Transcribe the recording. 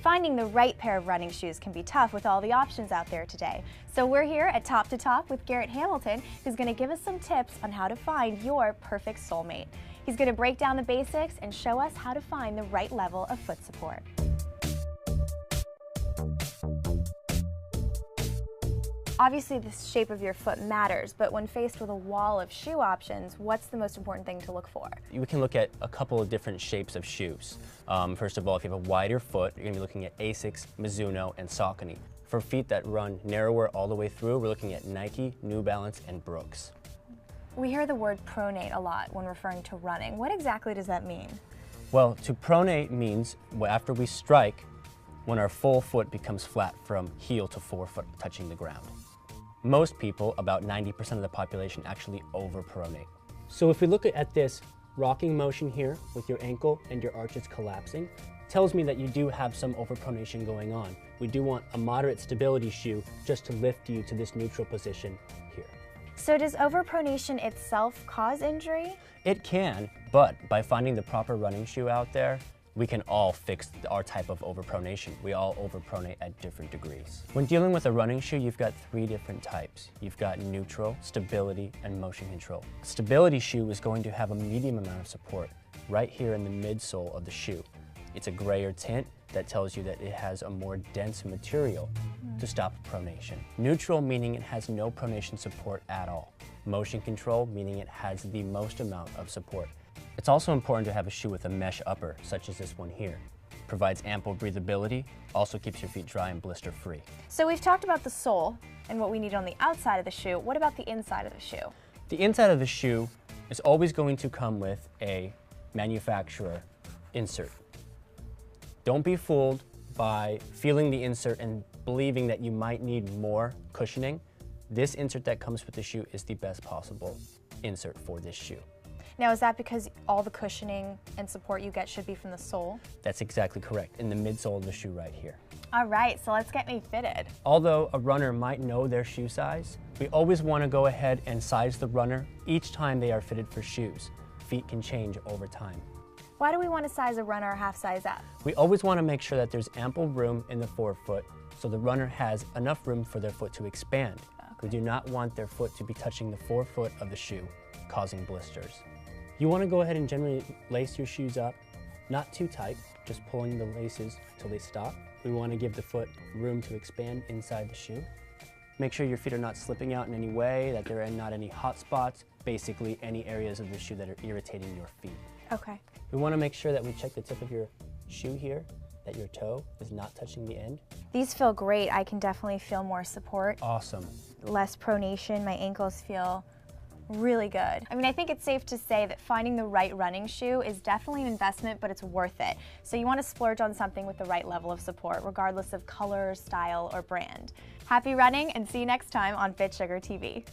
Finding the right pair of running shoes can be tough with all the options out there today. So we're here at Top to Top with Garrett Hamilton, who's going to give us some tips on how to find your perfect soulmate. He's going to break down the basics and show us how to find the right level of foot support. Obviously, the shape of your foot matters, but when faced with a wall of shoe options, what's the most important thing to look for? We can look at a couple of different shapes of shoes. First of all, if you have a wider foot, you're going to be looking at Asics, Mizuno, and Saucony. For feet that run narrower all the way through, we're looking at Nike, New Balance, and Brooks. We hear the word pronate a lot when referring to running. What exactly does that mean? Well, to pronate means after we strike, when our full foot becomes flat from heel to forefoot touching the ground. Most people, about 90% of the population, actually overpronate. So if we look at this rocking motion here with your ankle and your arches collapsing, tells me that you do have some overpronation going on. We do want a moderate stability shoe just to lift you to this neutral position here. So does overpronation itself cause injury? It can, but by finding the proper running shoe out there, we can all fix our type of overpronation. We all overpronate at different degrees. When dealing with a running shoe, you've got three different types. You've got neutral, stability, and motion control. Stability shoe is going to have a medium amount of support right here in the midsole of the shoe. It's a grayer tint that tells you that it has a more dense material to stop pronation. Neutral meaning it has no pronation support at all. Motion control meaning it has the most amount of support. It's also important to have a shoe with a mesh upper, such as this one here. Provides ample breathability, also keeps your feet dry and blister free. So we've talked about the sole and what we need on the outside of the shoe. What about the inside of the shoe? The inside of the shoe is always going to come with a manufacturer insert. Don't be fooled by feeling the insert and believing that you might need more cushioning. This insert that comes with the shoe is the best possible insert for this shoe. Now, is that because all the cushioning and support you get should be from the sole? That's exactly correct, in the midsole of the shoe right here. All right, so let's get me fitted. Although a runner might know their shoe size, we always want to go ahead and size the runner each time they are fitted for shoes. Feet can change over time. Why do we want to size a runner a half size up? We always want to make sure that there's ample room in the forefoot so the runner has enough room for their foot to expand. Okay. We do not want their foot to be touching the forefoot of the shoe, causing blisters. You want to go ahead and generally lace your shoes up, not too tight, just pulling the laces until they stop. We want to give the foot room to expand inside the shoe. Make sure your feet are not slipping out in any way, that there are not any hot spots, basically any areas of the shoe that are irritating your feet. Okay. We want to make sure that we check the tip of your shoe here, that your toe is not touching the end. These feel great. I can definitely feel more support. Awesome. Less pronation. My ankles feel really good. I mean, I think it's safe to say that finding the right running shoe is definitely an investment, but it's worth it. So you want to splurge on something with the right level of support, regardless of color, style, or brand. Happy running, and see you next time on Fit Sugar TV.